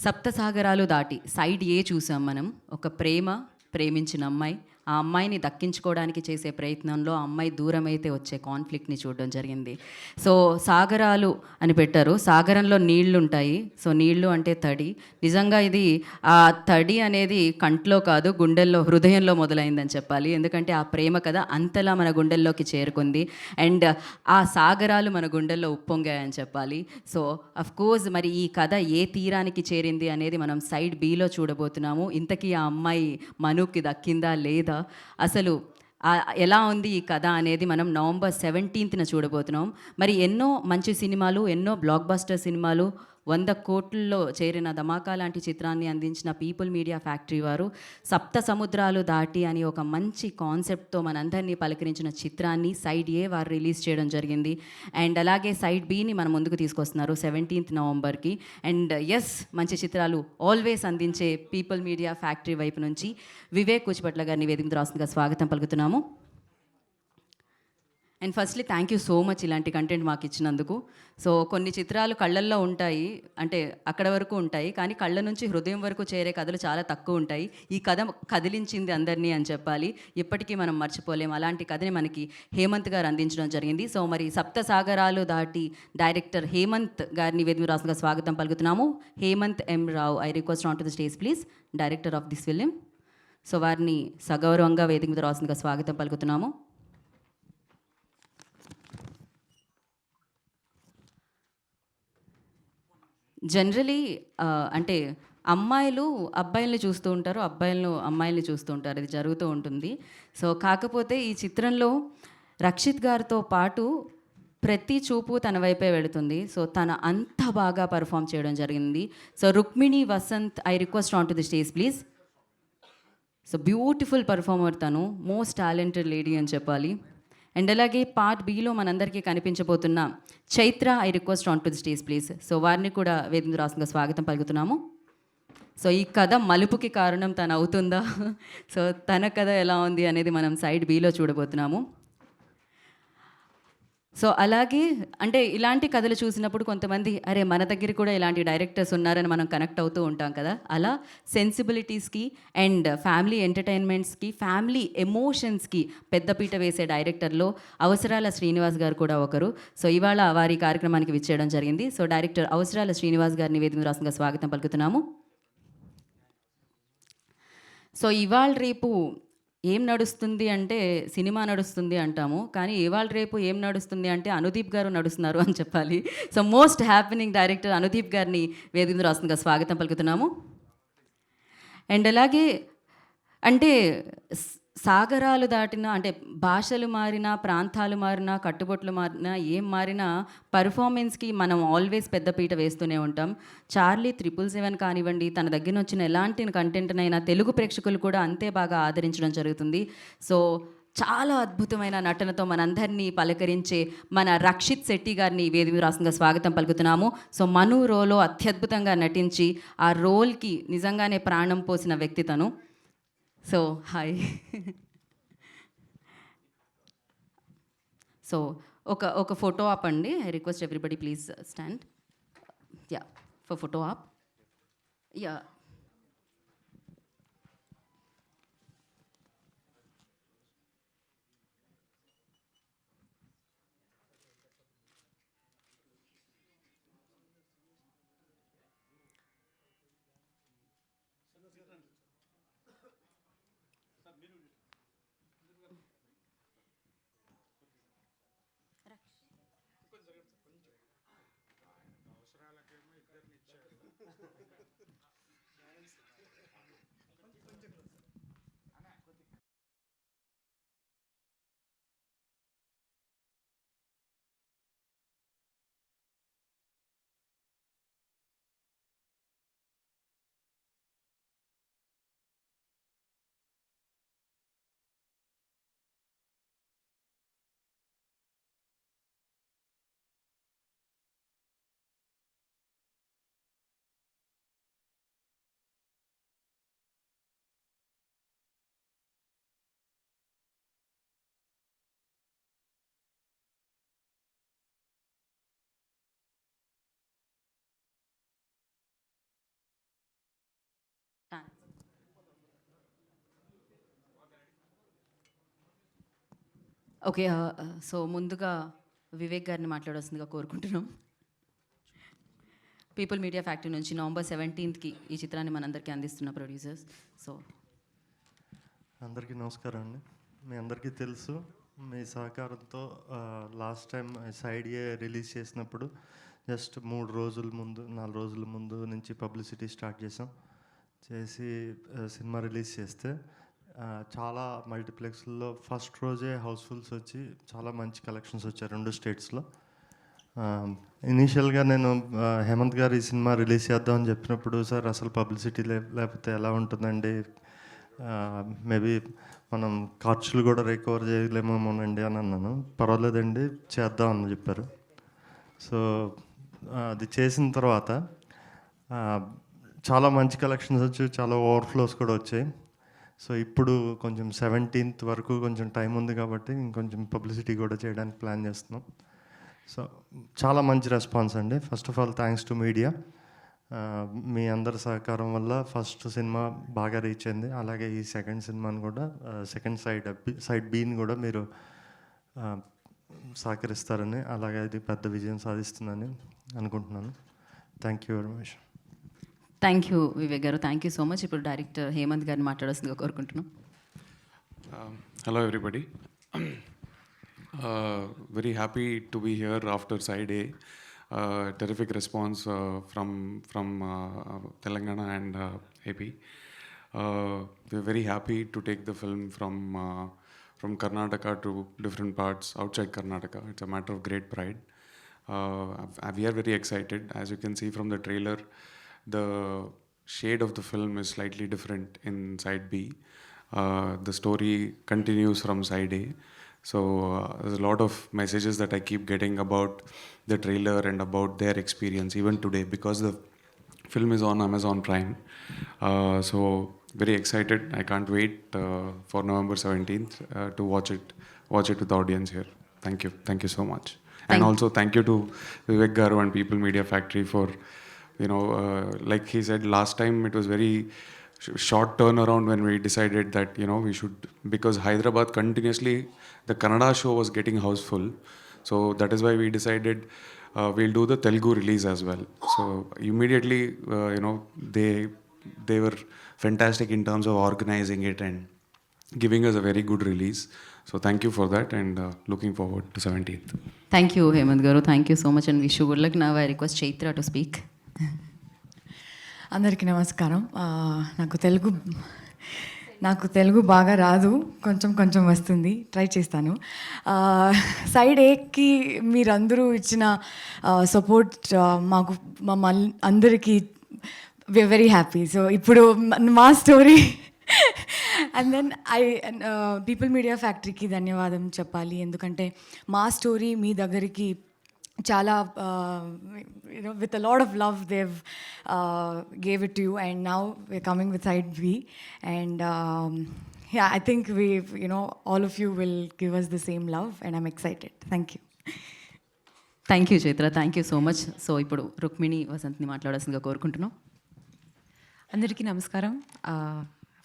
సప్త సాగరాలు దాటి సైడ్ ఏ చూసాం మనం. ఒక ప్రేమించిన అమ్మాయి, ఆ అమ్మాయిని దక్కించుకోవడానికి చేసే ప్రయత్నంలో ఆ అమ్మాయి దూరం అయితే వచ్చే కాన్ఫ్లిక్ట్ని చూడడం జరిగింది. సో సాగరాలు అని పెట్టారు, సాగరంలో నీళ్లు ఉంటాయి. సో నీళ్లు అంటే తడి. నిజంగా ఇది ఆ తడి అనేది కంట్లో కాదు, గుండెల్లో, హృదయంలో మొదలైందని చెప్పాలి. ఎందుకంటే ఆ ప్రేమ కథ అంతలా మన గుండెల్లోకి చేరుకుంది. అండ్ ఆ సాగరాలు మన గుండెల్లో ఉప్పొంగాయని చెప్పాలి. సో కోర్స్ మరి ఈ కథ ఏ తీరానికి చేరింది అనేది మనం సైడ్ బిలో చూడబోతున్నాము. ఇంతకీ ఆ అమ్మాయి మనుకి దక్కిందా లేదా, అసలు ఎలా ఉంది ఈ కథ అనేది మనం నవంబర్ 17న చూడబోతున్నాం. మరి ఎన్నో మంచి సినిమాలు, ఎన్నో బ్లాక్ బస్టర్ సినిమాలు, 100 కోట్లలో చేరిన ధమాకా లాంటి చిత్రాన్ని అందించిన పీపుల్ మీడియా ఫ్యాక్టరీ వారు సప్త సముద్రాలు దాటి అని ఒక మంచి కాన్సెప్ట్తో మనందరినీ పలకరించిన చిత్రాన్ని సైడ్ ఏ వారు రిలీజ్ చేయడం జరిగింది. అండ్ అలాగే సైడ్ బిని మన ముందుకు తీసుకొస్తున్నారు 17th నవంబర్కి. అండ్ ఎస్, మంచి చిత్రాలు ఆల్వేస్ అందించే పీపుల్ మీడియా ఫ్యాక్టరీ వైపు నుంచి వివేక్ కూచిపట్ల గారిని వేదిక రాస్తుందిగా స్వాగతం పలుకుతున్నాము. And firstly thank you so much ఇలాంటి కంటెంట్ మాకు ఇచ్చినందుకు. సో కొన్ని చిత్రాలు కళ్ళల్లో ఉంటాయి, అంటే అక్కడ వరకు ఉంటాయి, కానీ కళ్ళ నుంచి హృదయం వరకు చేరే కథలు చాలా తక్కువ ఉంటాయి. ఈ కథ కదిలించింది అందరినీ అని చెప్పాలి, ఇప్పటికీ మనం మర్చిపోలేము. అలాంటి కథని మనకి హేమంత్ గారు అందించడం జరిగింది. సో మరి సప్త సాగరాలు దాటి డైరెక్టర్ హేమంత్ గారిని వేదిక రాసుగా స్వాగతం పలుకుతున్నాము. Hemanth M Rao, I request on to the stage please, director of this film. So వారిని సగౌరవంగా వేదిక మీద రాసుగా స్వాగతం పలుకుతున్నాము. జనరలీ అంటే అమ్మాయిలు అబ్బాయిల్ని చూస్తూ ఉంటారు, అబ్బాయిలను అమ్మాయిల్ని చూస్తూ ఉంటారు, ఇది జరుగుతూ ఉంటుంది. సో కాకపోతే ఈ చిత్రంలో రక్షిత్ గారితో పాటు ప్రతి చూపు తన వైపే వెళుతుంది. సో తన అంత బాగా పర్ఫామ్ చేయడం జరిగింది. So Rukmini, Vasanth, I request on to the stage please. So beautiful performer తను, మోస్ట్ టాలెంటెడ్ లేడీ అని చెప్పాలి. అండ్ అలాగే పార్ట్ బిలో మనందరికీ కనిపించబోతున్న Chaitra, I request on to the stage please. So వారిని కూడా వేదిక రాసుగా స్వాగతం పలుకుతున్నాము. సో ఈ కథ మలుపుకి కారణం తను అవుతుందా, సో తన కథ ఎలా ఉంది అనేది మనం సైడ్ బిలో చూడబోతున్నాము. సో అలాగే అంటే ఇలాంటి కథలు చూసినప్పుడు కొంతమంది అరే మన దగ్గర కూడా ఇలాంటి డైరెక్టర్స్ ఉన్నారని మనం కనెక్ట్ అవుతూ ఉంటాం కదా. అలా సెన్సిబిలిటీస్కి అండ్ ఫ్యామిలీ ఎంటర్టైన్మెంట్స్కి, ఫ్యామిలీ ఎమోషన్స్కి పెద్దపీట వేసే డైరెక్టర్లో అవసరాల శ్రీనివాస్ గారు కూడా ఒకరు. సో ఇవాళ వారి కార్యక్రమానికి విచ్చేయడం జరిగింది. సో డైరెక్టర్ అవసరాల శ్రీనివాస్ గారిని వేదిక రాష్ట్రంగా స్వాగతం పలుకుతున్నాము. సో ఇవాళ రేపు ఏం నడుస్తుంది అంటే సినిమా నడుస్తుంది అంటాము, కానీ ఇవాళ రేపు ఏం నడుస్తుంది అంటే అనుదీప్ గారు నడుస్తున్నారు అని చెప్పాలి. So most happening director Anudeep గారిని వేదిక రాస్తుందిగా స్వాగతం పలుకుతున్నాము. అండ్ అలాగే అంటే సాగరాలు దాటిన, అంటే భాషలు మారినా, ప్రాంతాలు మారినా, కట్టుబొట్లు మారినా, ఏం మారినా పర్ఫార్మెన్స్కి మనం ఆల్వేస్ పెద్దపీట వేస్తూనే ఉంటాం. చార్లీ 777 కానివ్వండి, తన దగ్గర వచ్చిన ఎలాంటి కంటెంట్నైనా తెలుగు ప్రేక్షకులు కూడా అంతే బాగా ఆదరించడం జరుగుతుంది. సో చాలా అద్భుతమైన నటనతో మనందరినీ పలకరించే మన రక్షిత్ శెట్టి గారిని వేదిక రాష్ట్రంగా స్వాగతం పలుకుతున్నాము. సో మను రోలో అత్యద్భుతంగా నటించి ఆ రోల్కి నిజంగానే ప్రాణం పోసిన వ్యక్తి తను. So hi. సో ఒక ఫోటో ఆప్ అండి, I request everybody please stand. Yeah, for photo op. Yeah, okay, so ముందుగా వివేక్ గారిని మాట్లాడాల్సిందిగా కోరుకుంటున్నాం. పీపుల్ మీడియా ఫ్యాక్టరీ నుంచి November 17th ఈ చిత్రాన్ని మనందరికీ అందిస్తున్న ప్రొడ్యూసర్స్. సో అందరికీ నమస్కారం అండి. మీ అందరికీ తెలుసు, మీ సహకారంతో లాస్ట్ టైం సైడ్ ఏ రిలీజ్ చేసినప్పుడు జస్ట్ 3 రోజుల ముందు 4 రోజుల ముందు నుంచి పబ్లిసిటీ స్టార్ట్ చేసి సినిమా రిలీజ్ చేస్తే చాలా మల్టీప్లెక్స్లో ఫస్ట్ రోజే హౌస్ఫుల్స్ వచ్చి చాలా మంచి కలెక్షన్స్ వచ్చాయి 2 స్టేట్స్లో. ఇనీషియల్గా నేను హేమంత్ గారు ఈ సినిమా రిలీజ్ చేద్దామని చెప్పినప్పుడు, సార్ అసలు పబ్లిసిటీ లేకపోతే ఎలా ఉంటుందండి, మేబీ మనం ఖర్చులు కూడా రికవర్ చేయలేమోనండి అని అన్నాను. పర్వాలేదండి చేద్దామని చెప్పారు. సో అది చేసిన తర్వాత చాలా మంచి కలెక్షన్స్ వచ్చి చాలా ఓవర్ఫ్లోస్ కూడా వచ్చాయి. సో ఇప్పుడు కొంచెం 17th వరకు కొంచెం టైం ఉంది కాబట్టి ఇంకొంచెం పబ్లిసిటీ కూడా చేయడానికి ప్లాన్ చేస్తున్నాం. సో చాలా మంచి రెస్పాన్స్ అండి. First of all thanks to media. మీ అందరి సహకారం వల్ల ఫస్ట్ సినిమా బాగా రీచ్ అయింది. అలాగే ఈ సెకండ్ సినిమాని కూడా సెకండ్ సైడ్ బీని కూడా మీరు సహకరిస్తారని, అలాగే ఇది పెద్ద విజయం సాధిస్తుందని అనుకుంటున్నాను. Thank you very much. Thank you Vivek గారు, థ్యాంక్ యూ సో మచ్. ఇప్పుడు డైరెక్టర్ హేమంత్ గారిని మాట్లాడాల్సిందిగా కోరుకుంటున్నాం. Hello everybody. Very happy to be here after side A. Terrific response from Telangana and AP. We're very happy to take the film from Karnataka to different parts outside Karnataka. It's a matter of great pride. We are very excited. As you can see from the trailer, the shade of the film is slightly different in side B. The story continues from side A. So there's a lot of messages that I keep getting about the trailer and about their experience even today, because the film is on Amazon Prime. So very excited. I can't wait for November 17th to watch it with the audience here. Thank you so much. And also thank you to Vivek Garu and People Media Factory for, like he said last time, it was very short turnaround when we decided that we should, because Hyderabad continuously the Kannada show was getting houseful, so that is why we decided we'll do the Telugu release as well. So immediately they were fantastic in terms of organizing it and giving us a very good release. So thank you for that, and looking forward to 17th. Thank you Hemanth garu, thank you so much and wish you good luck. Now I request Chaitra to speak. అందరికీ నమస్కారం. నాకు తెలుగు బాగా రాదు, కొంచెం వస్తుంది, try చేస్తాను. Side ఏకి మీరందరూ ఇచ్చిన సపోర్ట్ మాకు మమ్మల్ని అందరికీ వీఆర్ వెరీ హ్యాపీ. సో ఇప్పుడు మా story and then People Media ఫ్యాక్టరీకి ధన్యవాదం చెప్పాలి, ఎందుకంటే మా స్టోరీ మీ దగ్గరికి చాలా with a lot of love they've gave it to you, and now we're coming with side B, and yeah, I think we've all of you will give us the same love, and I'm excited. Thank you. Thank you Chaitra, thank you so much. So ఇప్పుడు రుక్మిణి వసంత్ని మాట్లాడాల్సిందిగా కోరుకుంటున్నాం. అందరికీ నమస్కారం.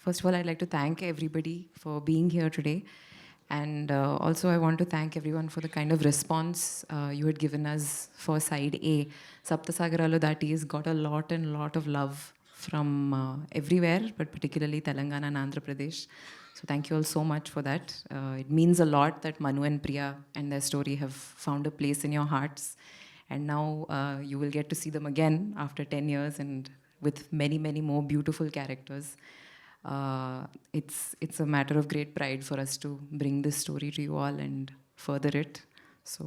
First of all, I'd like to thank everybody for being here today. And also I want to thank everyone for the kind of response you had given us for side A. Sapta Sagaralu Dhaati has got a lot of love from everywhere, but particularly Telangana and Andhra Pradesh. So thank you all so much for that. It means a lot that Manu and Priya and their story have found a place in your hearts. And now you will get to see them again after 10 years and with many more beautiful characters. It's a matter of great pride for us to bring this story to you all and further it. So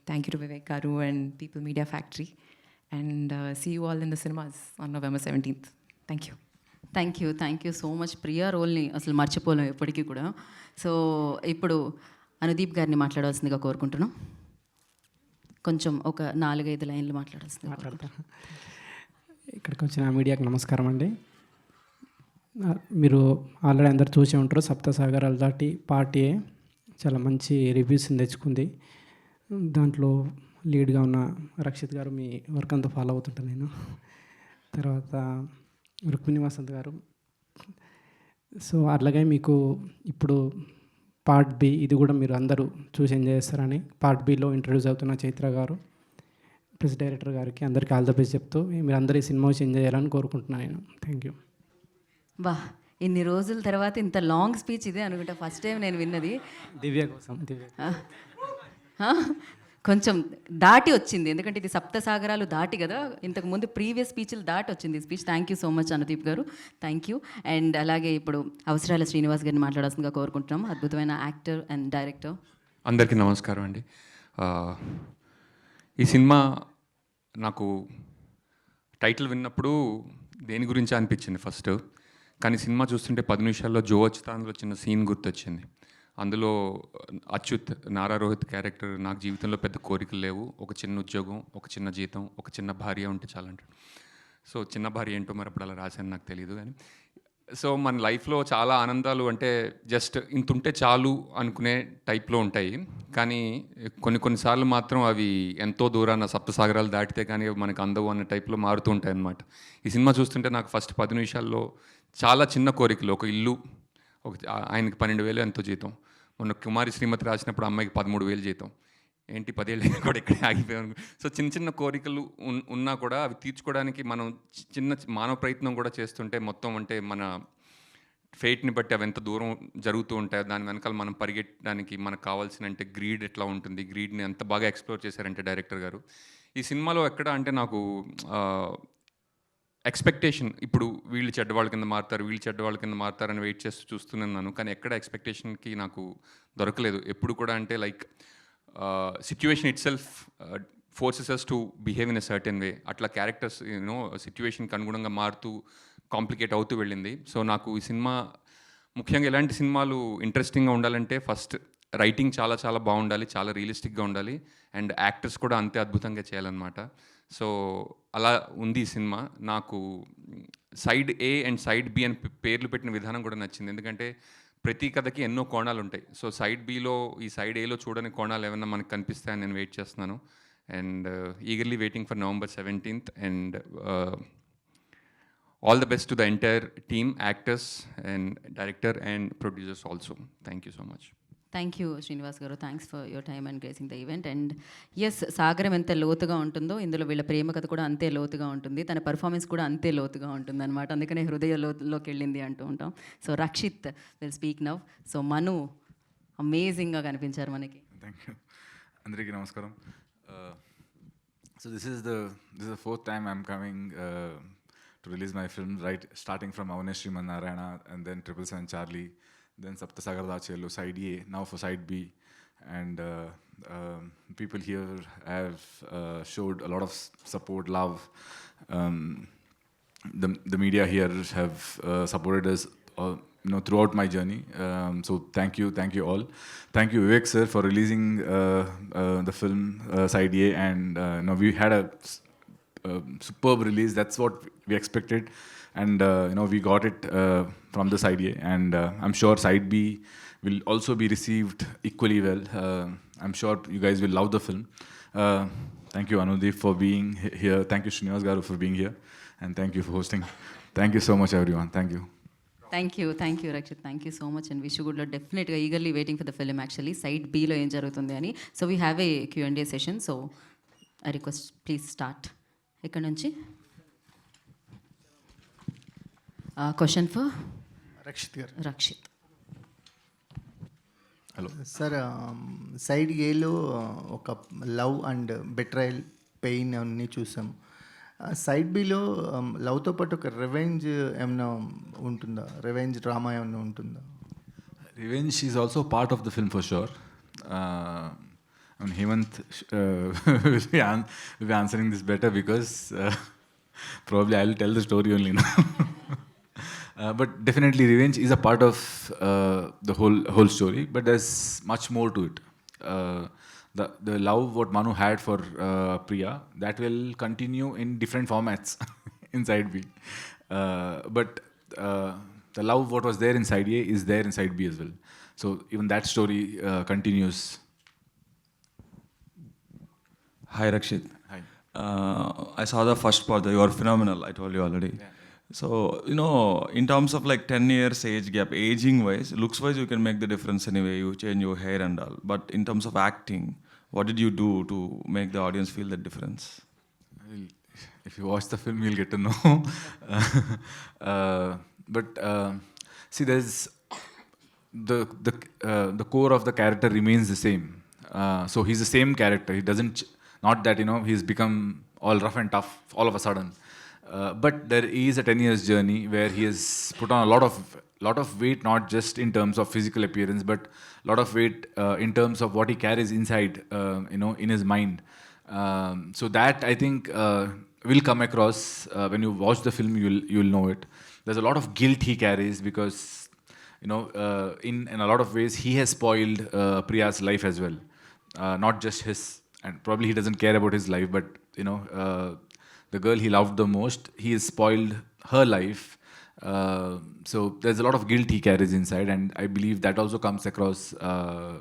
thank you to Vivek Garu and People Media Factory, and see you all in the cinemas on November 17th. Thank you. Thank you so much. Priya రోల్ని అసలు మర్చిపోలేం ఎప్పటికీ కూడా. So ఇప్పుడు అనుదీప్ గారిని మాట్లాడాల్సిందిగా కోరుకుంటున్నాం. కొంచెం ఒక 4-5 లైన్లు మాట్లాడాల్సిందిగా. ఇక్కడికి వచ్చిన మీడియాకి నమస్కారం అండి. మీరు ఆల్రెడీ అందరు చూసే ఉంటారు, సప్త సాగరాలు దాటి పార్ట్ ఏ చాలా మంచి రివ్యూస్ని తెచ్చుకుంది. దాంట్లో లీడ్గా ఉన్న రక్షిత్ గారు, మీ వర్క్ అంతా ఫాలో అవుతుంటాను నేను. తర్వాత రుక్మిణి వసంత్ గారు. సో అట్లాగే మీకు ఇప్పుడు పార్ట్ బి ఇది కూడా మీరు అందరూ చూసి ఎంజాయ్ చేస్తారని పార్ట్ బిలో ఇంట్రడ్యూస్ అవుతున్న చైత్ర గారు ప్రెస్ డైరెక్టర్ గారికి అందరికీ ఆల్ ద బెస్ట్ చెప్తూ మీరు అందరూ ఈ సినిమా వచ్చి ఎంజాయ్ చేయాలని కోరుకుంటున్నాను నేను. Thank you. బా, ఇన్ని రోజుల తర్వాత ఇంత లాంగ్ స్పీచ్ ఇదే అనుకుంటా ఫస్ట్ టైం నేను విన్నది. దివ్య కోసం దివ్య కొంచెం దాటి వచ్చింది, ఎందుకంటే ఇది సప్త సాగరాలు దాటి కదా, ఇంతకు ముందు ప్రీవియస్ స్పీచ్లు దాటి వచ్చింది speech. Thank you so much Anudeep గారు, థ్యాంక్ యూ. అండ్ అలాగే ఇప్పుడు అవసరాల శ్రీనివాస్ గారిని మాట్లాడాల్సిందిగా కోరుకుంటున్నాం, అద్భుతమైన యాక్టర్ అండ్ డైరెక్టర్. అందరికీ నమస్కారం అండి. ఈ సినిమా నాకు టైటిల్ విన్నప్పుడు దేని గురించి అనిపించింది ఫస్ట్, కానీ సినిమా చూస్తుంటే 10 నిమిషాల్లో జో అచ్యుతాన్లో చిన్న సీన్ గుర్తొచ్చింది. అందులో అచ్యుత్ నారా రోహిత్ క్యారెక్టర్, నాకు జీవితంలో పెద్ద కోరికలు లేవు, ఒక చిన్న ఉద్యోగం, ఒక చిన్న జీతం, ఒక చిన్న భార్య ఉంటే చాలంటాడు. సో చిన్న భార్య ఏంటో మరి అప్పుడు అలా రాశాను నాకు తెలియదు, కానీ సో మన లైఫ్లో చాలా ఆనందాలు అంటే జస్ట్ ఇంత ఉంటే చాలు అనుకునే టైప్లో ఉంటాయి, కానీ కొన్నిసార్లు మాత్రం అవి ఎంతో దూరాన సప్తసాగరాలు దాటితే కానీ మనకు అందవు అన్న టైప్లో మారుతూ ఉంటాయి అన్నమాట. ఈ సినిమా చూస్తుంటే నాకు ఫస్ట్ 10 నిమిషాల్లో చాలా చిన్న కోరికలు, ఒక ఇల్లు, ఒక ఆయనకి 12,000 ఎంతో జీతం, మొన్న కుమారి శ్రీమతి రాసినప్పుడు అమ్మాయికి 13,000 జీతం, ఏంటి 10 ఏళ్ళు కూడా ఇక్కడే ఆగిపోయాను. సో చిన్న చిన్న కోరికలు ఉన్నా కూడా అవి తీర్చుకోవడానికి మనం చిన్న మానవ ప్రయత్నం కూడా చేస్తుంటే మొత్తం అంటే మన ఫేట్ని బట్టి అవి ఎంత దూరం జరుగుతూ ఉంటాయో దాని వెనకాల మనం పరిగెట్టడానికి మనకు కావాల్సిన అంటే గ్రీడ్ ఎట్లా ఉంటుంది, గ్రీడ్ని ఎంత బాగా ఎక్స్ప్లోర్ చేశారంటే డైరెక్టర్ గారు. ఈ సినిమాలో ఎక్కడ అంటే నాకు ఎక్స్పెక్టేషన్, ఇప్పుడు వీళ్ళు చెడ్డవాళ్ళ కింద మారుతారు, వీళ్ళు చెడ్డవాళ్ళ కింద మారుతారని వెయిట్ చేస్తూ చూస్తున్నాను, కానీ ఎక్కడ ఎక్స్పెక్టేషన్కి నాకు దొరకలేదు ఎప్పుడు కూడా. అంటే like situation itself forces us to behave in a certain way, అట్లా క్యారెక్టర్స్ యూనో సిచ్యువేషన్కి అనుగుణంగా మారుతూ కాంప్లికేట్ అవుతూ వెళ్ళింది. సో నాకు ఈ సినిమా ముఖ్యంగా ఎలాంటి సినిమాలు ఇంట్రెస్టింగ్గా ఉండాలంటే ఫస్ట్ రైటింగ్ చాలా చాలా బాగుండాలి, చాలా రియలిస్టిక్గా ఉండాలి, అండ్ యాక్టర్స్ కూడా అంతే అద్భుతంగా చేయాలన్నమాట. సో అలా ఉంది ఈ సినిమా. నాకు side A and side B అని పేర్లు పెట్టిన విధానం కూడా నచ్చింది, ఎందుకంటే ప్రతి కథకి ఎన్నో కోణాలు ఉంటాయి. సో సైడ్ బిలో ఈ సైడ్ ఏలో చూడని కోణాలు ఏమన్నా మనకు కనిపిస్తాయని నేను వెయిట్ చేస్తున్నాను, and eagerly waiting for November 17th. And all the best to the entire team, actors and director and producers also. Thank you so much. Thank you Srinivas garu, thanks for your time and gracing the event. And yes, సాగరం ఎంత లోతుగా ఉంటుందో ఇందులో వీళ్ళ ప్రేమ కథ కూడా అంతే లోతుగా ఉంటుంది, తన పర్ఫార్మెన్స్ కూడా అంతే లోతుగా ఉంటుంది అనమాట, అందుకనే హృదయ లోతులోకి వెళ్ళింది అంటూ ఉంటాం. So Rakshit will speak now. So Manu అమేజింగ్గా కనిపించారు మనకి. Thank you. అందరికీ నమస్కారం. So this is the fourth time I'm coming to release my film, right, starting from Avinash Narayana and then 777 Charlie, then Sapta Sagaralu Dhaati, Side A, now for Side B. And people here have showed a lot of support, love. The media here have supported us throughout my journey. So thank you all. Thank you Vivek sir for releasing the film Side A, and we had a superb release. That's what we expected, and we got it from the Side A, and I'm sure Side B will also be received equally well. I'm sure you guys will love the film. Thank you Anudeep for being here. Thank you Srinivas garu for being here, and thank you for hosting. Thank you so much everyone. Thank you. Thank you Rakshit, thank you so much. And wish గుడ్లో డెఫినెట్గా eagerly waiting for the film actually side బీలో ఏం జరుగుతుంది అని. So we have a Q&A session. So I request please start. ఇక్కడ నుంచి question for Rakshit గారు. Rakshit. Hello sir, side ఏలో ఒక లవ్ అండ్ బెట్రయల్, పెయిన్ అన్నీ చూసాం. సైడ్ బిలో లవ్తో పాటు ఒక రివెంజ్ ఏమైనా ఉంటుందా? రివెంజ్ డ్రామా ఏమైనా ఉంటుందా? Revenge is also part of the film for sure. Hemanth will be answering this better because probably I'll tell the story only now. But definitely revenge is a part of the whole story, but there's much more to it. The love what Manu had for Priya, that will continue in different formats inside B. But the love what was there inside A is there inside B as well. So even that story continues. Hi Rakshit. Hi. I saw the first part. You are phenomenal. I told you already. Yeah. So, in terms of like 10 years age gap, aging wise, looks wise, you can make the difference anyway. You change your hair and all. But in terms of acting, what did you do to make the audience feel that difference? Well, if you watch the film, you'll get to know. But see, there's the core of the character remains the same. So he's the same character. He doesn't, not that he's become all rough and tough all of a sudden. But there is a 10 years journey where he has put on a lot of weight, not just in terms of physical appearance, but a lot of weight in terms of what he carries inside, in his mind. So that I think will come across when you watch the film. You'll know it. There's a lot of guilt he carries because in a lot of ways he has spoiled Priya's life as well. Not just his, and probably he doesn't care about his life, but the girl he loved the most, he has spoiled her life. So there's a lot of guilt he carries inside, and I believe that also comes across, the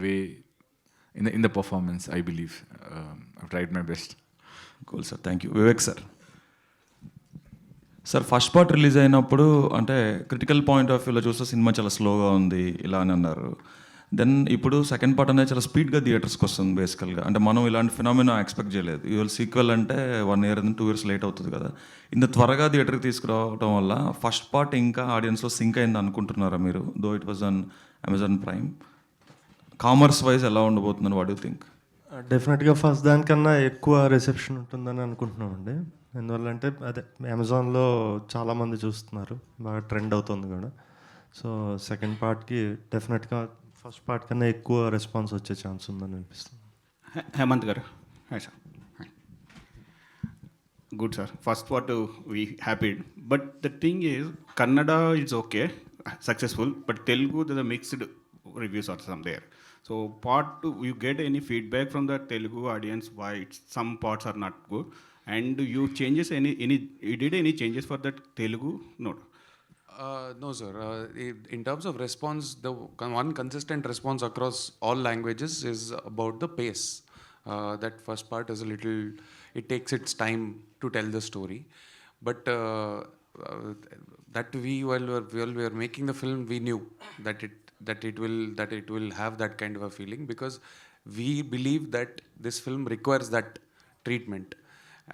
way in the performance. I believe I've tried my best. Cool, sir. Thank you. Vivek, sir. Sir first part release అయినప్పుడు అంటే critical point of వ్యూలో చూస్తే cinema చాలా స్లోగా ఉంది ఇలా అని అన్నారు. దెన్ ఇప్పుడు సెకండ్ పార్ట్ అనేది చాలా స్పీడ్గా థియేటర్స్కి వస్తుంది బేసికల్గా. అంటే మనం ఇలాంటి ఫినామినా ఎక్స్పెక్ట్ చేయలేదు. యూఎల్ సీక్వెల్ అంటే 1 year 2 years లేట్ అవుతుంది కదా. ఇంత త్వరగా థియేటర్కి తీసుకురావడం వల్ల ఫస్ట్ పార్ట్ ఇంకా ఆడియన్స్లో సింక్ అయింది అనుకుంటున్నారా మీరు? Though it was on Amazon prime. Commerce wise ఎలా ఉండబోతుందని వాట్ యూ థింక్? డెఫినెట్గా ఫస్ట్ దానికన్నా ఎక్కువ రిసెప్షన్ ఉంటుందని అనుకుంటున్నామండి. ఎందువల్ల అంటే అదే అమెజాన్లో చాలామంది చూస్తున్నారు, బాగా ట్రెండ్ అవుతుంది కూడా. సో సెకండ్ పార్ట్కి డెఫినెట్గా ఫస్ట్ పార్ట్ కన్నా ఎక్కువ రెస్పాన్స్ వచ్చే ఛాన్స్ ఉందని అనిపిస్తుంది. Hemanth garu, hi sir. Good sir. First part we happy, but the thing is Kannada is okay, successful, but Telugu the mixed reviews are some there. So part 2, you get any feedback from the Telugu audience why some parts are not good, and you changes you did any changes for that Telugu? No. No, sir. In terms of response, the one consistent response across all languages is about the pace. That first part is a little, it takes its time to tell the story. But that while we were making the film, we knew that it will have that kind of a feeling, because we believe that this film requires that treatment.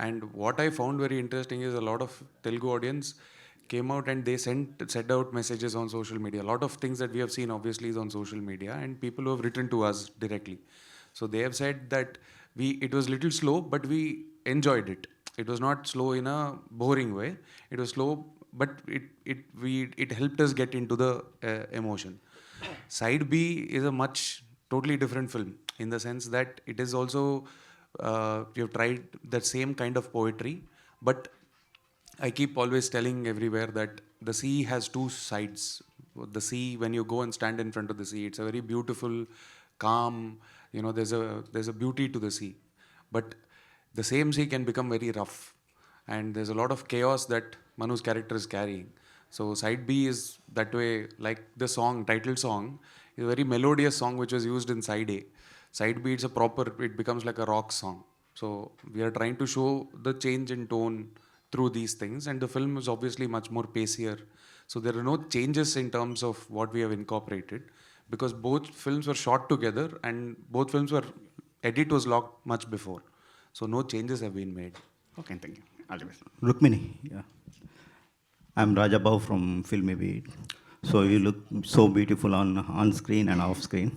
And what I found very interesting is a lot of Telugu audience came out and they sent out messages on social media. A lot of things that we have seen obviously is on social media, and people who have written to us directly. So they have said that it was little slow, but we enjoyed it. It was not slow in a boring way. It was slow, but it helped us get into the emotion. Side B is a totally different film, in the sense that it is also, we have tried the same kind of poetry, but I keep always telling everywhere that the sea has two sides. The sea, when you go and stand in front of the sea, it's a very beautiful, calm, there's a beauty to the sea. But the same sea can become very rough, and there's a lot of chaos that Manu's character is carrying. So side B is that way, like the song, title song, is a very melodious song which was used in side A. Side B, it becomes like a rock song. So we are trying to show the change in tone through these things, and the film is obviously much more pacier. So there are no changes in terms of what we have incorporated, because both films were shot together and both films edit was locked much before. So no changes have been made. Okay, thank you. All the best. Rukmini, yeah. I'm Rajabhav from Filmy Beat. So you look so beautiful on screen and off screen.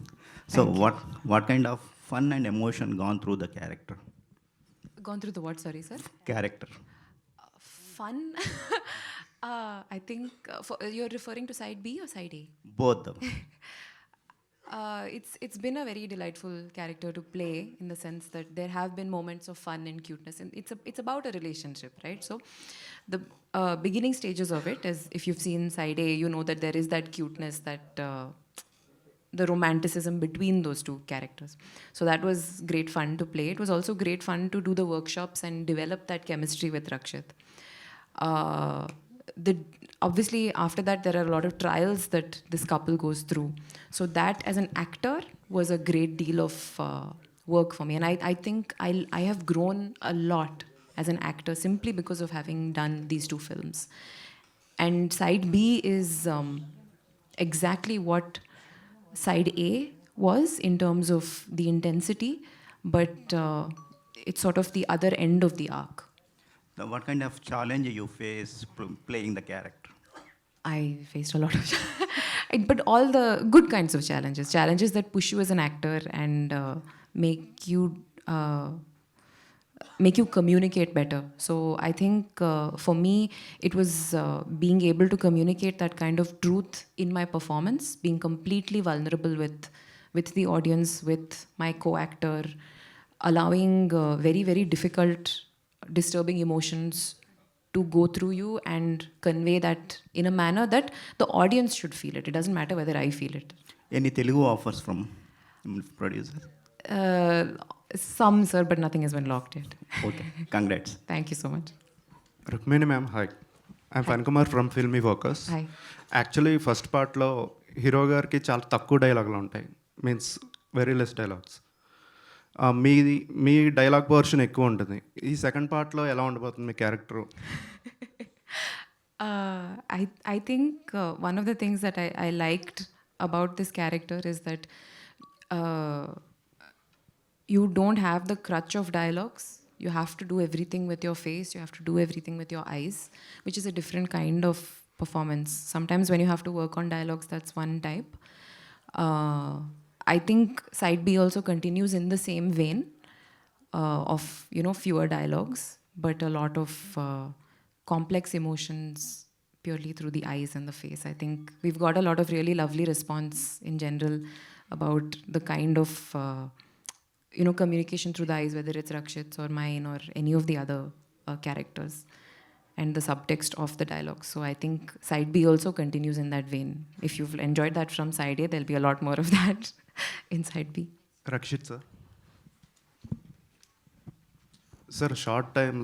So what kind of fun and emotion gone through the character? Gone through the what, sorry, sir? Character. Fun? I think, you're referring to side B or side A? Both them. It's been a very delightful character to play, in the sense that there have been moments of fun and cuteness, and it's about a relationship, right? So the beginning stages of it is, if you've seen side A, you know that there is that cuteness, that the romanticism between those two characters. So that was great fun to play. It was also great fun to do the workshops and develop that chemistry with Rakshit. Obviously, after that, there are a lot of trials that this couple goes through. So that, as an actor, was a great deal of work for me. And I think I have grown a lot as an actor simply because of having done these two films. And side B is exactly what side A was in terms of the intensity, but it's sort of the other end of the arc. Now, what kind of challenge you face playing the character? I faced a lot of, but all the good kinds of challenges that push you as an actor and make you communicate better. So I think for me, it was being able to communicate that kind of truth in my performance, being completely vulnerable with the audience, with my co-actor, allowing very, very difficult, disturbing emotions to go through you and convey that in a manner that the audience should feel it. It doesn't matter whether I feel it. Any Telugu offers from producers? Some, sir, but nothing has been locked yet. Okay, congrats. Thank you so much. Rukmini ma'am, hi. I'm Kumar from Filmy Focus. Hi. Actually, first part lo hero garki చాలా తక్కువ డైలాగులు ఉంటాయి, means very less dialogues. మీ dialogue portion ఎక్కువ ఉంటుంది. ఈ second పార్ట్లో ఎలా ఉండబోతుంది మీ character? I think one of the things that I liked about this character is that you don't have the crutch of dialogues. You have to do everything with your face. You have to do everything with your eyes, which is a different kind of performance. Sometimes when you have to work on dialogues, that's one type. I think side B also continues in the same vein of, fewer dialogues, but a lot of complex emotions purely through the eyes and the face. I think we've got a lot of really lovely response in general about the kind of, communication through the eyes, whether it's Rakshit's or mine or any of the other characters, and the subtext of the dialogue. So I think side B also continues in that vein. If you've enjoyed that from side A, there'll be a lot more of that in side B. Rakshit sir, sir short time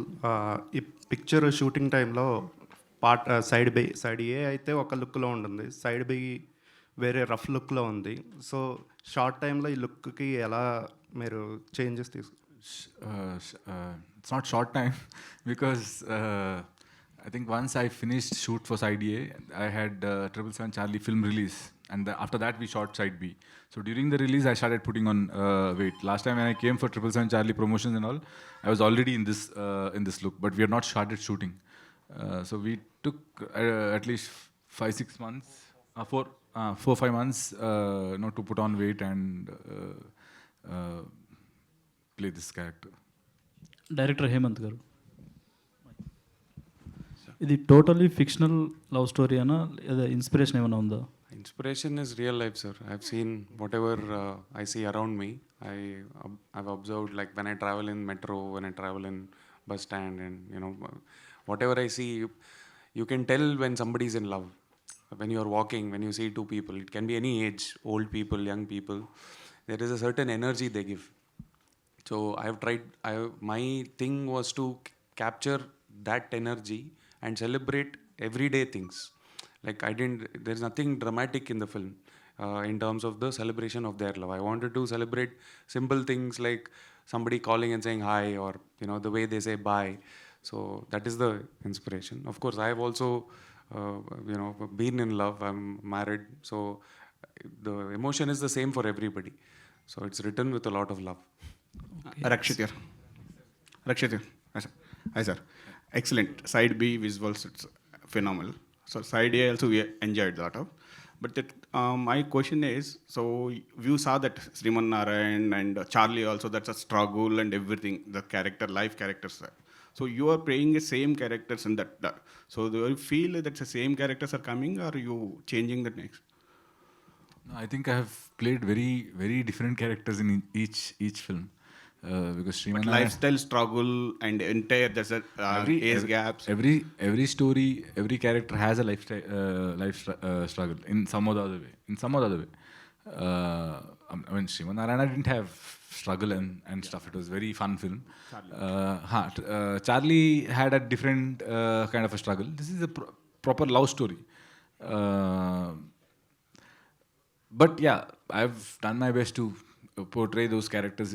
ఈ picture shooting టైంలో side A అయితే ఒక లుక్లో ఉంటుంది, side B వేరే rough లుక్లో ఉంది. So short టైంలో ఈ లుక్కి ఎలా మీరు changes It's not short time because I think once I finished shoot for side A, I had 777 Charlie film release, and after that we shot side B. So during the release I started putting on weight. Last time when I came for 777 Charlie promotions and all, I was already in this look, but we had not started shooting. So we took at least 5-6 months, 4-5 months to put on weight and play this character. Director Hemanth garu, ఇది totally fictional love story అనా లేదా inspiration ఏమైనా ఉందా? Inspiration is real life, sir. I've seen whatever I see around me. I've observed, like when I travel in metro, when I travel in bus stand, and whatever I see, you can tell when somebody's in love. When you're walking, when you see two people, it can be any age, old people, young people, there is a certain energy they give. So I've tried, my thing was to capture that energy and celebrate everyday things. Like there's nothing dramatic in the film in terms of the celebration of their love. I wanted to celebrate simple things like somebody calling and saying hi, or the way they say bye. So that is the inspiration. Of course, I have also been in love. I'm married, so the emotion is the same for everybody. So it's written with a lot of love. Rakshit here. Hi sir. Excellent. Side B visuals, it's phenomenal. So side A also we enjoyed a lot of. But my question is, so you saw that Sriman Narayan and Charlie also, that's a struggle and everything, the life characters. So you are playing the same characters in that. So do you feel that the same characters are coming, or are you changing the next? No, I think I have played very, very different characters in each film. Because Sriman lifestyle struggle and entire there's a age gaps. Every story, every character has a life struggle in some or the other way. I mean, Sriman Narayana didn't have struggle and stuff. It was a very fun film. Charlie had a different kind of a struggle. This is a proper love story. But yeah, I've done my best to portray those characters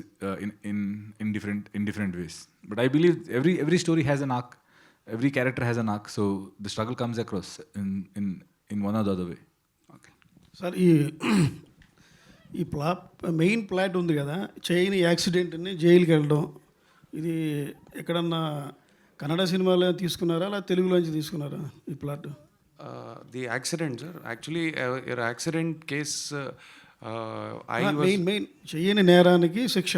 in different ways. But I believe every story has an arc, every character has an arc, so the struggle comes across in one or the other way. Okay. Sir ఈ main plot ఉంది కదా, చేయని యాక్సిడెంట్ని జైలుకి వెళ్ళడం, ఇది ఎక్కడన్నా కన్నడ సినిమాలో తీసుకున్నారా లేదా తెలుగులోంచి తీసుకున్నారా ఈ plot? The accident, sir. Actually, your accident case, main చేయని నేరానికి శిక్ష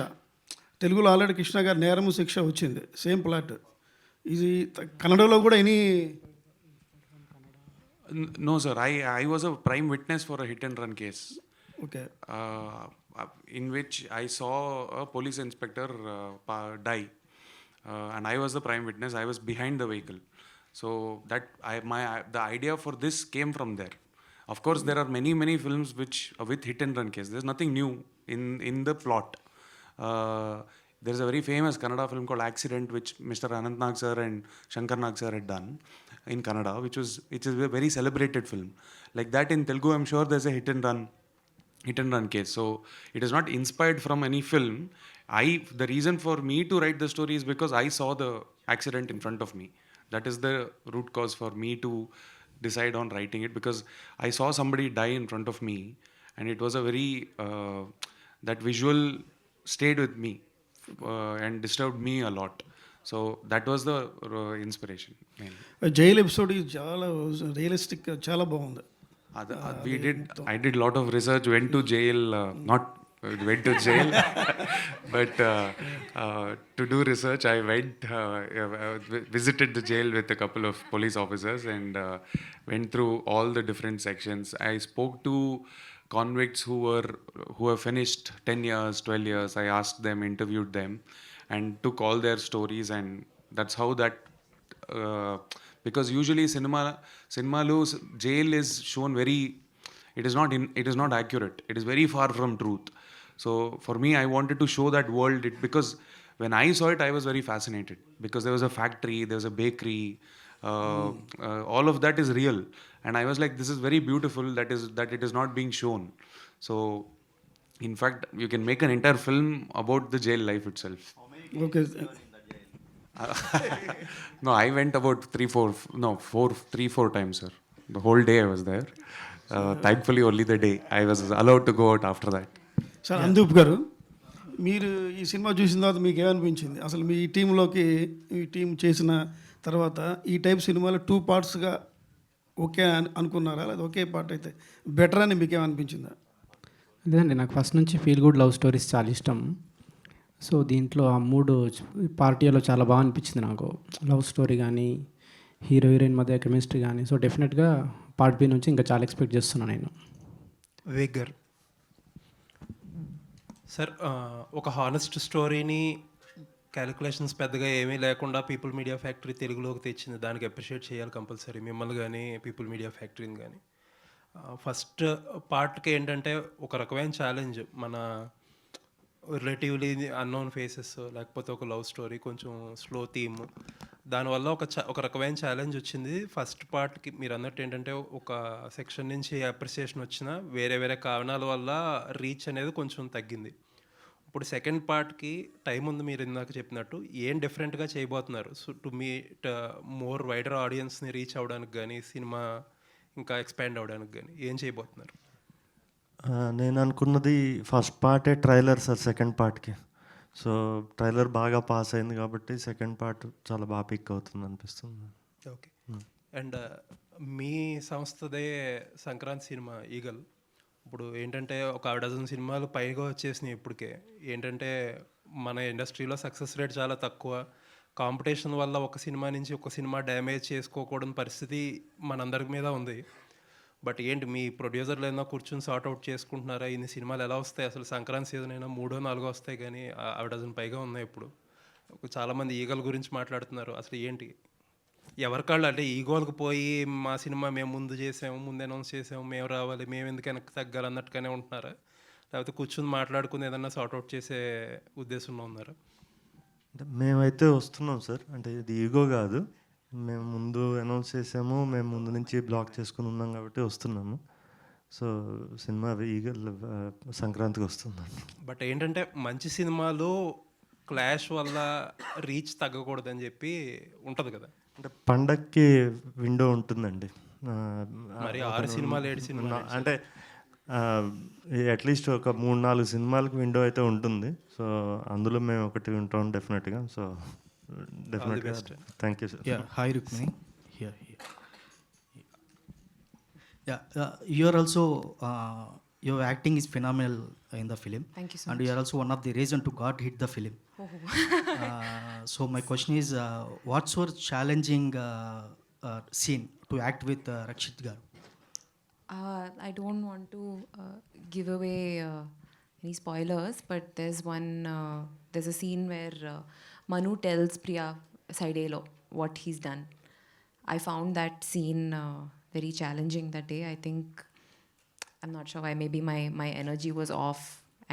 తెలుగులో ఆల్రెడీ కృష్ణ గారి నేరము శిక్ష వచ్చింది, సేమ్ ప్లాట్. ఇది కన్నడలో కూడా any? No, sir. I was a prime witness for a hit and run case. Okay. In which I saw a police inspector die, and I was the prime witness. I was behind the vehicle, so that the idea for this came from there. Of course, there are many films which with hit and run case. There's nothing new in the plot. There's a very famous Kannada film called Accident, which Mr. Anant Nag sir and Shankar Nag sir had done in Kannada, which is a very celebrated film. Like that in Telugu, I'm sure there's a hit and run case. So it is not inspired from any film. The reason for me to write the story is because I saw the accident in front of me. That is the root cause for me to decide on writing it, because I saw somebody die in front of me, and it was a very that visual stayed with me and disturbed me a lot. So that was the inspiration mainly. Jail episode చాలా realistic, చాలా బాగుంది. I did a lot of research, went to jail, but to do research, I visited the jail with a couple of police officers and went through all the different sections. I spoke to convicts who have finished 10 years, 12 years. I asked them, interviewed them, and took all their stories, and that's how that. Because usually cinema jail is shown very, it is not accurate. It is very far from truth. So for me, I wanted to show that world, because when I saw it, I was very fascinated, because there was a factory, there was a bakery, all of that is real, and I was like, this is very beautiful that it is not being shown. So in fact, you can make an entire film about the jail life itself. Okay. No, I went about 3-4 times, sir. The whole day I was there. Thankfully, only the day I was allowed to go out after that. Sir Anudeep garu, మీరు ఈ cinema చూసిన తర్వాత మీకు ఏమనిపించింది? అసలు మీ team చేసిన తర్వాత ఈ టైప్ సినిమాలు 2 పార్ట్స్గా ఓకే అనుకున్నారా, లేదా ఒకే పార్ట్ అయితే బెటర్ అని మీకు ఏమనిపించిందా? అదేనండి, నాకు ఫస్ట్ నుంచి ఫీల్ గుడ్ లవ్ స్టోరీస్ చాలా ఇష్టం. సో దీంట్లో ఆ 3 పార్టీలో చాలా బాగా అనిపించింది నాకు. లవ్ స్టోరీ కానీ, హీరో హీరోయిన్ మధ్య కెమిస్ట్రీ కానీ. సో డెఫినెట్గా పార్ట్ బి నుంచి ఇంకా చాలా ఎక్స్పెక్ట్ చేస్తున్నాను నేను. వేగర్ సార్, ఒక హానెస్ట్ స్టోరీని క్యాలిక్యులేషన్స్ పెద్దగా ఏమీ లేకుండా పీపుల్ మీడియా ఫ్యాక్టరీ తెలుగులోకి తెచ్చింది. దానికి అప్రిషియేట్ చేయాలి కంపల్సరీ, మిమ్మల్ని కానీ పీపుల్ మీడియా ఫ్యాక్టరీని కానీ. ఫస్ట్ పార్ట్కి ఏంటంటే ఒక రకమైన ఛాలెంజ్, మన రిలేటివ్లీ అన్నోన్ ఫేసెస్, లేకపోతే ఒక లవ్ స్టోరీ, కొంచెం స్లో థీమ్, దానివల్ల ఒక రకమైన ఛాలెంజ్ వచ్చింది. ఫస్ట్ పార్ట్కి మీరు అన్నట్టు ఏంటంటే ఒక సెక్షన్ నుంచి అప్రిసియేషన్ వచ్చినా వేరే కారణాల వల్ల రీచ్ అనేది కొంచెం తగ్గింది. ఇప్పుడు సెకండ్ పార్ట్కి టైం ఉంది, మీరు ఇందాక చెప్పినట్టు ఏం డిఫరెంట్గా చేయబోతున్నారు? So to meet more wider ఆడియన్స్ని రీచ్ అవ్వడానికి కానీ, సినిమా ఇంకా ఎక్స్పాండ్ అవ్వడానికి కానీ ఏం చేయబోతున్నారు? నేను అనుకున్నది ఫస్ట్ పార్టే ట్రైలర్ సార్ సెకండ్ పార్ట్కి. సో ట్రైలర్ బాగా పాస్ అయింది కాబట్టి సెకండ్ పార్ట్ చాలా బాగా పిక్ అవుతుంది అనిపిస్తుంది. ఓకే. అండ్ మీ సంస్థదే సంక్రాంతి సినిమా ఈగల్, ఇప్పుడు ఏంటంటే ఒక 12 సినిమాలు పైగా వచ్చేసినాయి ఇప్పటికే. ఏంటంటే మన ఇండస్ట్రీలో సక్సెస్ రేట్ చాలా తక్కువ. కాంపిటీషన్ వల్ల ఒక సినిమా నుంచి ఒక సినిమా డ్యామేజ్ చేసుకోకూడని పరిస్థితి మనందరి మీద ఉంది. బట్ ఏంటి మీ ప్రొడ్యూసర్లు ఏదైనా కూర్చొని సార్ట్అవుట్ చేసుకుంటున్నారా? ఇన్ని సినిమాలు ఎలా వస్తాయి? అసలు సంక్రాంతి సీజన్ అయినా 3-4 వస్తాయి, కానీ 12 పైగా ఉన్నాయి. ఇప్పుడు చాలామంది ఈగల గురించి మాట్లాడుతున్నారు. అసలు ఏంటి ఎవరికాళ్ళు అంటే ఈగోలకు పోయి మా సినిమా మేము ముందు చేసాము, ముందు అనౌన్స్ చేసాము, మేము రావాలి, మేము ఎందుకు వెనక్కి తగ్గాలి అన్నట్టుగానే ఉంటున్నారా? లేకపోతే కూర్చొని మాట్లాడుకుని ఏదన్నా సార్ట్అవుట్ చేసే ఉద్దేశంలో ఉన్నారా? అంటే మేమైతే వస్తున్నాం సార్, అంటే ఇది ఈగో కాదు, మేము ముందు అనౌన్స్ చేసాము, మేము ముందు నుంచి బ్లాక్ చేసుకుని ఉన్నాం కాబట్టి వస్తున్నాము. సో సినిమా ఈగల్ సంక్రాంతికి వస్తుందండి. బట్ ఏంటంటే మంచి సినిమాలు క్లాష్ వల్ల రీచ్ తగ్గకూడదని చెప్పి ఉంటుంది కదా. అంటే పండక్కి విండో ఉంటుందండి. మరి 6 సినిమాలు 7 సినిమాలు అంటే అట్లీస్ట్ ఒక 3-4 సినిమాలకు విండో అయితే ఉంటుంది. సో అందులో మేము ఒకటి ఉంటాం డెఫినెట్గా. సో డెఫినెట్గా thank you sir. Hi Rukmini. You are also your acting is phenomenal in the film. Thank you so and much. you are also one of the reason to God hit the film. So my question is, what's your challenging scene to act with Rakshit garu? I don't want to give away any spoilers, but there's a scene where Manu tells Priya side Ello what he's done. I found that scene very challenging that day. I think, I'm not sure why, maybe my energy was off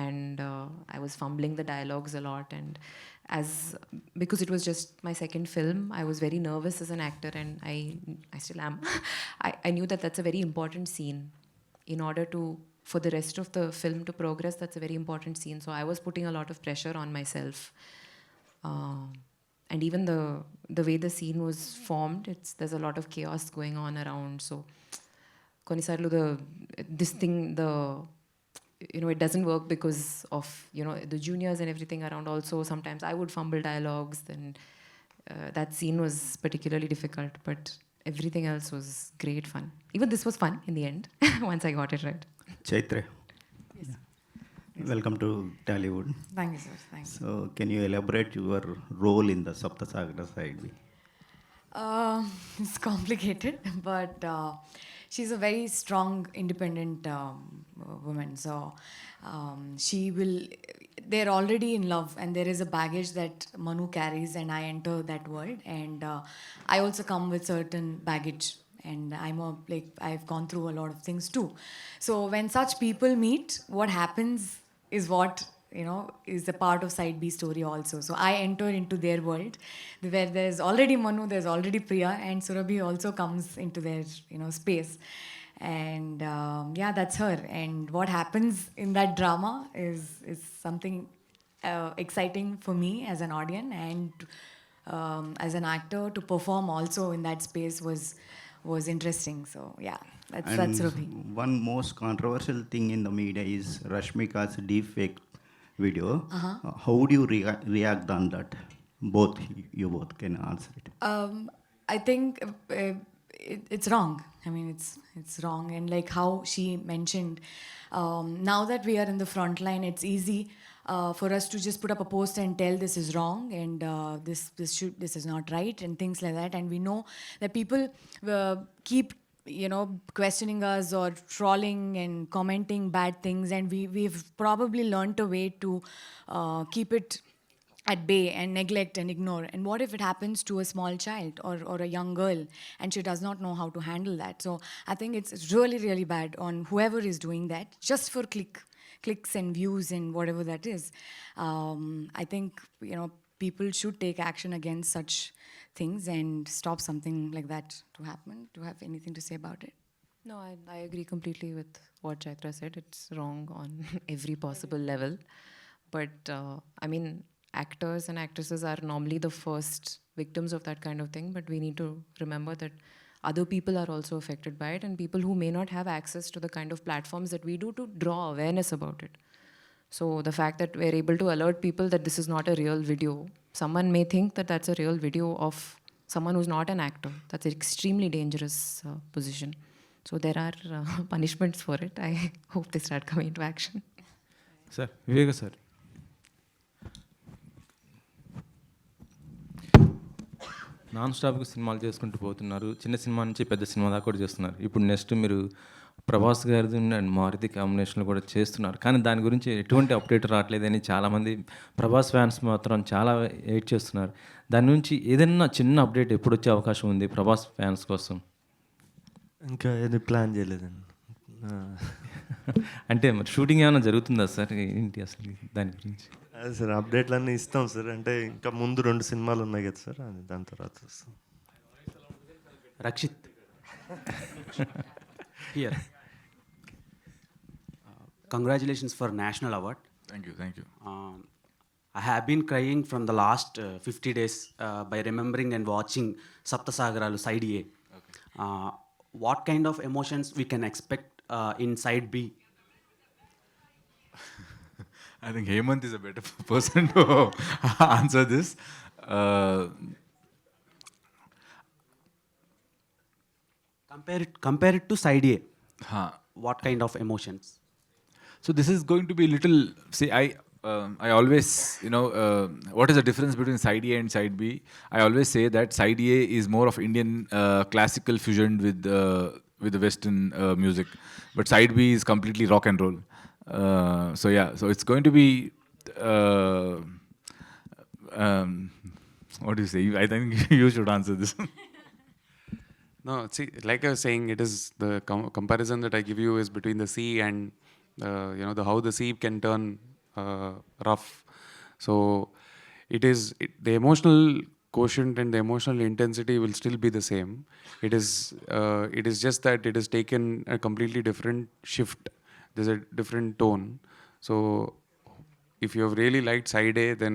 and I was fumbling the dialogues a lot, and because it was just my second film, I was very nervous as an actor, and I still am. I knew that that's a very important scene in order to, for the rest of the film to progress. That's a very important scene, so I was putting a lot of pressure on myself. And even the way the scene was formed, there's a lot of chaos going on around. So konisarlu this thing, it doesn't work because of the juniors and everything around. Also sometimes I would fumble dialogues, and that scene was particularly difficult, but everything else was great fun. Even this was fun in the end once I got it right. Chaitra, welcome to Tollywood. Thank you, sir. Thank you. So can you elaborate your role in the Sapta Sagaralu Dhaati? It's complicated, but she's a very strong, independent woman. So they're already in love, and there is a baggage that Manu carries, and I enter that world. And I also come with certain baggage, and I've gone through a lot of things too. So when such people meet, what happens is what is a part of side B story also. So I enter into their world where there's already Manu, there's already Priya, and Surabhi also comes into their space. And that's her. And what happens in that drama is something exciting for me as an audience, and as an actor to perform also in that space was interesting. So yeah, that's Surabhi. One most controversial thing in the media is Rashmika's deepfake video. How would you react on that? You both can answer it. I think it's wrong. I mean, it's wrong. And like how she mentioned, now that we are in the front line, it's easy for us to just put up a post and tell this is wrong, and this is not right, and things like that. And we know that people keep questioning us or trolling and commenting bad things, and we've probably learned a way to keep it at bay and neglect and ignore. And what if it happens to a small child or a young girl, and she does not know how to handle that? So I think it's really, really bad on whoever is doing that just for clicks and views and whatever that is. I think people should take action against such things and stop something like that to happen. Do you have anything to say about it? No, I agree completely with what Chaitra said. It's wrong on every possible level. But I mean, actors and actresses are normally the first victims of that kind of thing. But we need to remember that other people are also affected by it, and people who may not have access to the kind of platforms that we do to draw awareness about it. So the fact that we're able to alert people that this is not a real video, someone may think that that's a real video of someone who's not an actor. That's an extremely dangerous position. So there are punishments for it. I hope they start coming into action. Sir, Viveka sir. Non స్టాప్గా సినిమాలు చేసుకుంటూ పోతున్నారు. చిన్న cinema నుంచి పెద్ద cinema దాకా కూడా చేస్తున్నారు. ఇప్పుడు నెక్స్ట్ మీరు ప్రభాస్ గారిది అండ్ మారుతి కాంబినేషన్లో కూడా చేస్తున్నారు. కానీ దాని గురించి ఎటువంటి అప్డేట్ రావట్లేదని చాలామంది ప్రభాస్ ఫ్యాన్స్ మాత్రం చాలా వెయిట్ చేస్తున్నారు. దాని నుంచి ఏదైనా చిన్న అప్డేట్ ఎప్పుడు వచ్చే అవకాశం ఉంది ప్రభాస్ ఫ్యాన్స్ కోసం? ఇంకా ఏది ప్లాన్ చేయలేదండి. అంటే మరి షూటింగ్ ఏమైనా జరుగుతుందా సార్? ఏంటి అసలు దాని గురించి? అదే సార్, అప్డేట్లు అన్నీ ఇస్తాం సార్. అంటే ఇంకా ముందు 2 సినిమాలు ఉన్నాయి కదా సార్, అది దాని తర్వాత వస్తాం. Rakshit here congratulations for national award. Thank you, thank you. I have been crying from the last 50 days by remembering and watching Sapta Sagaralu Side A. What kind of emotions we can expect in Side B? I think Hemanth is a better person to answer this. Compare it to Side A. Huh. What kind of emotions? So this is going to be little. See, I always, what is the difference between Side A and Side B? I always say that Side A is more of Indian classical fusion with the Western music, but Side B is completely rock and roll. So yeah, so it's going to be. What do you say? I think you should answer this. No, see, like I was saying, it is the comparison that I give you is between the sea and how the sea can turn rough. So the emotional quotient and the emotional intensity will still be the same. It is just that it has taken a completely different shift. There's a different tone. So if you have really liked Side A, then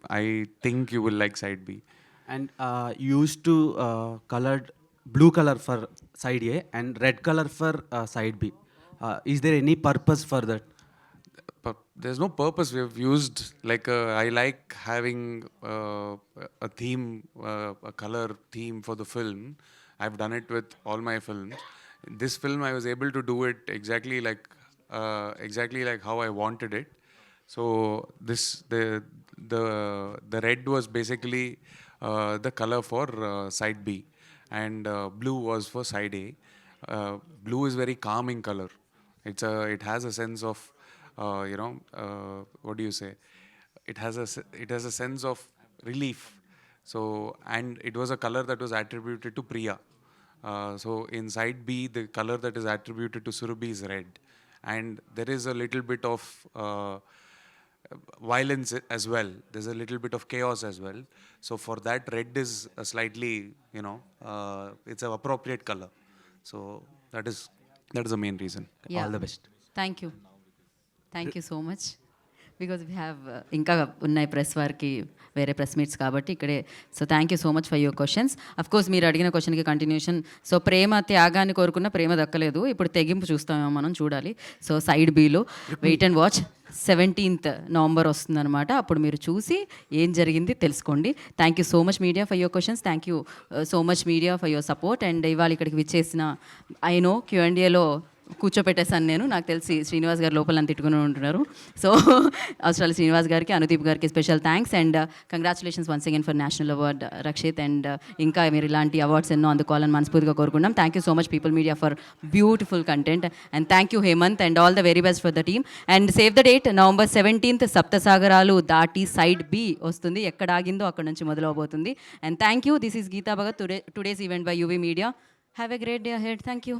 I think you will like Side B. And you used to colored blue color for Side A and red color for Side B. Is there any purpose for that? There's no purpose. We have used I like having a theme, a color theme for the film. I've done it with all my films. This film, I was able to do it exactly like how I wanted it. So the red was basically the color for Side B, and blue was for Side A. Blue is very calming color. It has a sense of what do you say? It has a sense of relief. So, and it was a color that was attributed to Priya. So in Side B, the color that is attributed to Surabhi is red, and there is a little bit of violence as well. There's a little bit of chaos as well. So for that, red is a slightly, it's an appropriate color. So that is the main reason. Yeah. All the best. Thank you so much. Because we have ఇంకా ఉన్నాయి press వారికి వేరే press meets కాబట్టి ఇక్కడే. So thank you so much for your questions. Of course మీరు అడిగిన క్వశ్చన్కి continuation. So ప్రేమ త్యాగాన్ని కోరుకున్న ప్రేమ దక్కలేదు, ఇప్పుడు తెగింపు చూస్తామేమో మనం, చూడాలి. సో Side Bలో wait and watch. 17th November వస్తుందన్నమాట. అప్పుడు మీరు చూసి ఏం జరిగింది తెలుసుకోండి. Thank you so much media for your questions. Thank you so much media for your support. And ఇవాళ ఇక్కడికి విచ్చేసిన ఐనో Q&Aలో కూర్చోపెట్టేశాను నేను. నాకు తెలిసి శ్రీనివాస్ గారు లోపల తిట్టుకుని ఉంటున్నారు. సో అవసరాలు శ్రీనివాస్ గారికి, అనుదీప్ గారికి special thanks. And congratulations once again for national award Rakshit. And ఇంకా మీరు ఇలాంటి అవార్డ్స్ ఎన్నో అందుకోవాలని మనస్ఫూర్తిగా కోరుకున్నాం. Thank you so much people media for beautiful content. And thank you Hemanth and all the very best for the team. And save the date, November 17th సప్త సాగరాలు దాటి Side B వస్తుంది. ఎక్కడ ఆగిందో అక్కడ నుంచి మొదలవబోతుంది. And thank you. This is Geetha Bhagat, today's event by YouWe media. Have a great day ahead. Thank you.